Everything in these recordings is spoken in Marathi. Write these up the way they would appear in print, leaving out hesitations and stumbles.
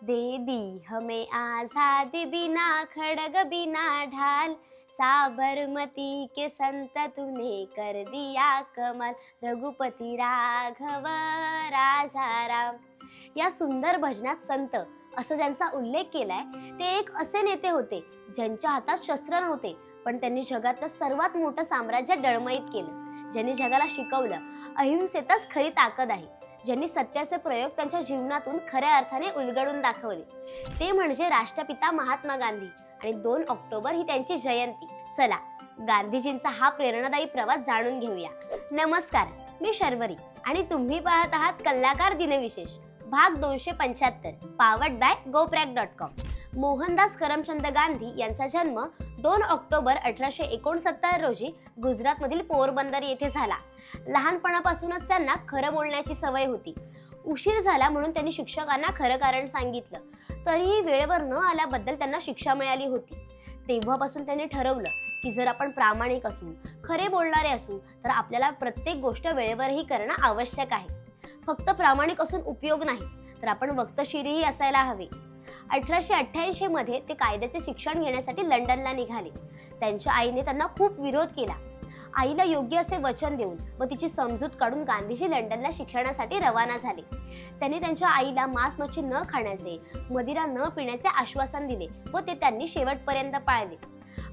दे दी हमें आजादी बिना खड़ग बिना ढाल, साबरमती के संत तूने कर दिया कमाल, रघुपती राघव राजा राम। या सुंदर भजनात संत असं ज्यांचा उल्लेख केलाय ते एक असे नेते होते ज्यांच्या हातात शस्त्र नव्हते, पण त्यांनी जगातलं सर्वात मोठं साम्राज्य डळमळीत केलं। ज्यांनी जगाला शिकवलं अहिंसेतच खरी ताकद आहे, ज्यांनी सत्याचे प्रयोग त्यांच्या जीवनातून खऱ्या अर्थाने उलगडून दाखवले, ते म्हणजे राष्ट्रपिता महात्मा गांधी। आणि 2 ऑक्टोबर ही त्यांची जयंती। चला गांधीजींचा हा प्रेरणादायी प्रवास जाणून घेऊया। नमस्कार, मी शर्वरी आणि तुम्ही पाहत आहात कलाकार दिनविशेष भाग 275, powered by GoPrack.com। Mohandas Karamchand Gandhi यांचा जन्म 2 ऑक्टोबर 1869 रोजी गुजरातमधील पोरबंदर येथे झाला। लहानपणापासूनच त्यांना खरं बोलण्याची सवय होती। उशीर झाला म्हणून त्यांनी शिक्षकांना खरं कारण सांगितलं, तरीही वेळेवर न आल्याबद्दल त्यांना शिक्षा मिळाली होती। तेव्हापासून त्यांनी ठरवलं की जर आपण प्रामाणिक असू, खरे बोलणारे असू, तर आपल्याला प्रत्येक गोष्ट वेळेवरही करणं आवश्यक आहे। फक्त प्रामाणिक असून उपयोग नाही, तर आपण वक्तशीरही असायला हवे। 1888 मध्ये ते कायद्याचे शिक्षण घेण्यासाठी लंडनला निघाले। त्यांच्या आईने त्यांना खूप विरोध केला। आईला योग्य असे वचन देऊन व तिची समजूत काढून गांधीजी लंडनला शिक्षणासाठी रवाना झाले। त्यांनी त्यांच्या आईला मांस मच्छी न खाण्याचे, मदिरा न पिण्याचे आश्वासन दिले व ते त्यांनी शेवटपर्यंत पाळले।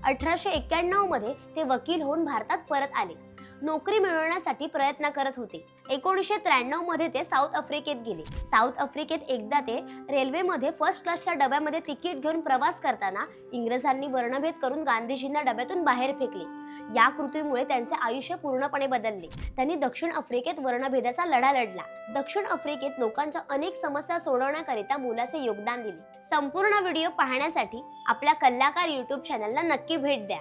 1891 मध्ये ते वकील होऊन भारतात परत आले। नोकरी मिळवण्यासाठी प्रयत्न करत होते। 1993 मध्ये ते साऊथ आफ्रिकेत गेले। साऊथ आफ्रिकेत एकदा ते रेल्वेमध्ये फर्स्ट क्लासच्या डब्यामध्ये तिकीट घेऊन प्रवास करताना इंग्रजांनी वर्णभेद करून गांधीजींना डब्यातून बाहेर फेकले। या कृतीमुळे त्यांचे आयुष्य पूर्णपणे बदलले। त्यांनी दक्षिण आफ्रिकेत वर्णभेदाचा लढा लढला। दक्षिण आफ्रिकेत लोकांच्या अनेक समस्या सोडवण्याकरिता मोलाचे योगदान दिले। संपूर्ण व्हिडिओ पाहण्यासाठी आपल्या कलाकार YouTube चॅनलला नक्की भेट द्या।